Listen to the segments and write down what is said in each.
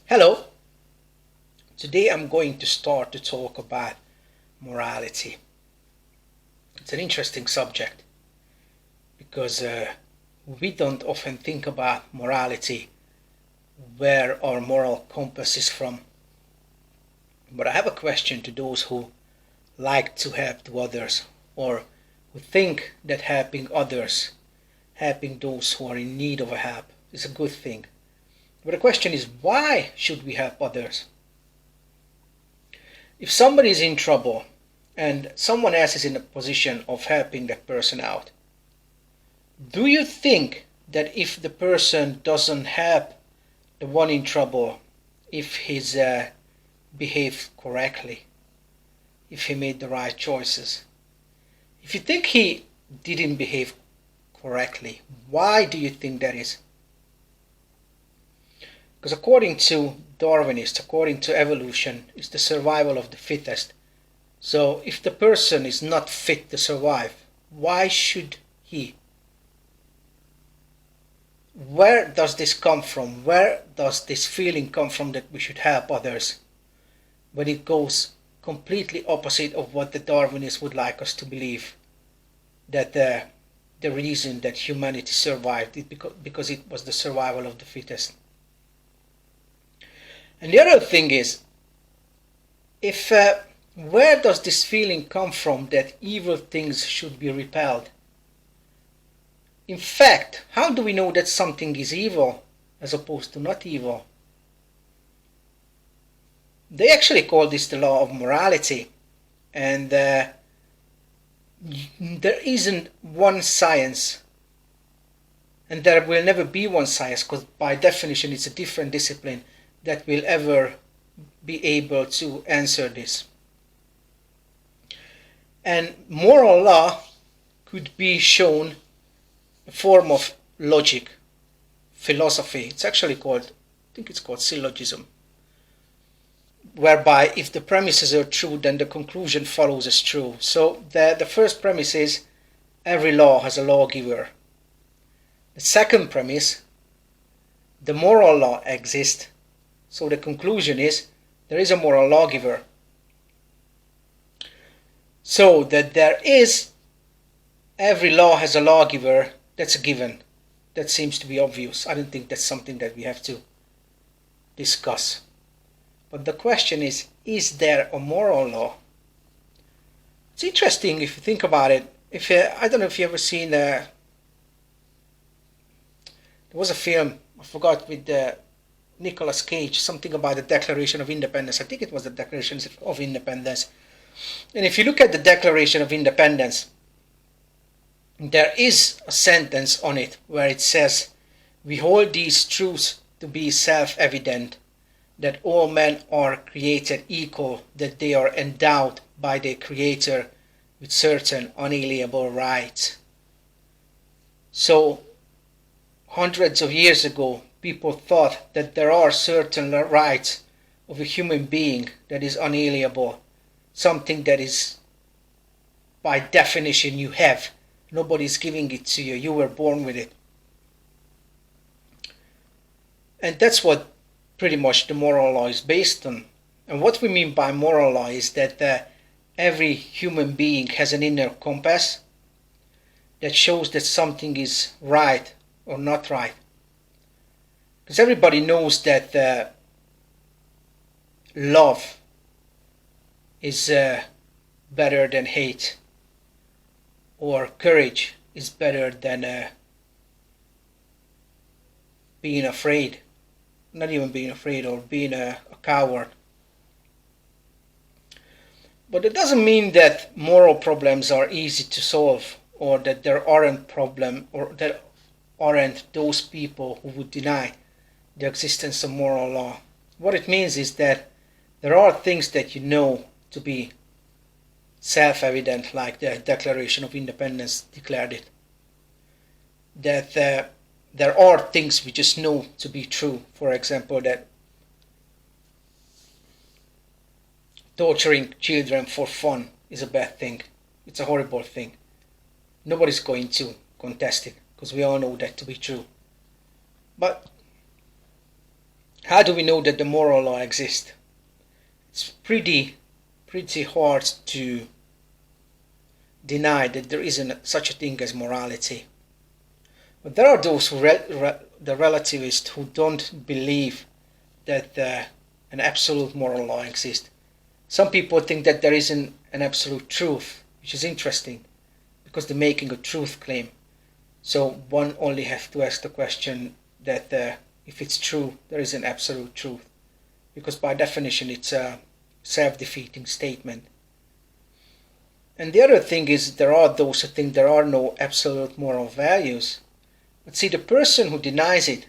Hello, today I'm going to start to talk about morality. It's an interesting subject because we don't often think about morality, where our moral compass is from. But I have a question to those who like to help to others or who think that helping others, helping those who are in need of a help, is a good thing. But the question is, why should we help others? If somebody is in trouble and someone else is in a position of helping that person out, do you think that if the person doesn't help the one in trouble, if he's behaved correctly, if he made the right choices, if you think he didn't behave correctly, why do you think that is? Because according to Darwinists, according to evolution, it's the survival of the fittest. So if the person is not fit to survive, why should he? Where does this come from? Where does this feeling come from that we should help others, when it goes completely opposite of what the Darwinists would like us to believe? That the reason that humanity survived is because it was the survival of the fittest. And the other thing is, if where does this feeling come from that evil things should be repelled? In fact, how do we know that something is evil as opposed to not evil? They actually call this the law of morality, and there isn't one science, and there will never be one science, because by definition it's a different discipline that will ever be able to answer this. And moral law could be shown a form of logic, philosophy. It's actually called, I think it's called syllogism, whereby if the premises are true, then the conclusion follows as true. So the first premise is every law has a lawgiver. The second premise, the moral law exists. So the conclusion is there is a moral lawgiver. So that there is, every law has a lawgiver, that's a given. That seems to be obvious. I don't think that's something that we have to discuss. But the question is there a moral law? It's interesting if you think about it. I don't know if you ever seen, there was a film, I forgot, with Nicolas Cage, something about the Declaration of Independence. I think it was the Declaration of Independence. And if you look at the Declaration of Independence, there is a sentence on it where it says, "We hold these truths to be self-evident, that all men are created equal, that they are endowed by their Creator with certain unalienable rights." So, hundreds of years ago, people thought that there are certain rights of a human being that is unalienable, something that is by definition you have. Nobody's giving it to you, you were born with it. And that's what pretty much the moral law is based on. And what we mean by moral law is that every human being has an inner compass that shows that something is right or not right. Because everybody knows that love is better than hate, or courage is better than being afraid, not even being afraid, or being a coward. But it doesn't mean that moral problems are easy to solve, or that there aren't problems, or that aren't those people who would deny the existence of moral law. What it means is that there are things that you know to be self-evident, like the Declaration of Independence declared it. That there are things we just know to be true. For example, that torturing children for fun is a bad thing. It's a horrible thing. Nobody's going to contest it, because we all know that to be true. But How do we know that the moral law exists? It's pretty hard to deny that there isn't such a thing as morality. But there are those the relativists who don't believe that an absolute moral law exists. Some people think that there isn't an absolute truth, which is interesting because they're making a truth claim. So one only has to ask the question that if it's true, there is an absolute truth, because by definition it's a self-defeating statement. And the other thing is, there are those who think there are no absolute moral values. But see, the person who denies it,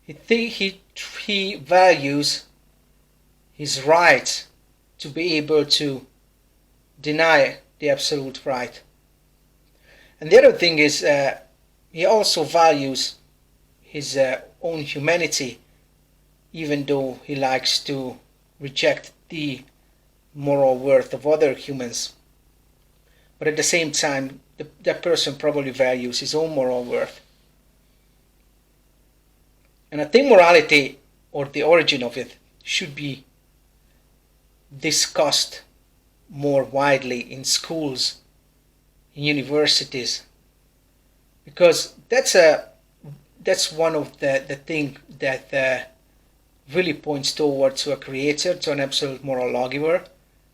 he values his right to be able to deny the absolute right. And the other thing is, he also values his own humanity, even though he likes to reject the moral worth of other humans. But at the same time, that person probably values his own moral worth. And I think morality, or the origin of it, should be discussed more widely in schools, in universities, because that's one of the thing that really points towards to a creator, to an absolute moral lawgiver,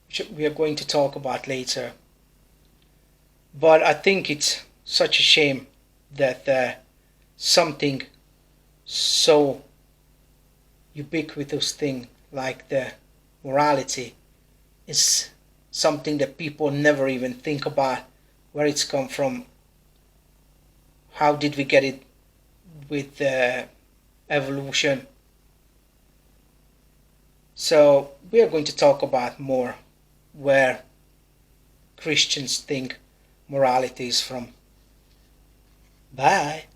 which we are going to talk about later. But I think it's such a shame that something so ubiquitous thing like the morality is something that people never even think about where it's come from. How did we get it with evolution? So we are going to talk about more where Christians think morality is from. Bye.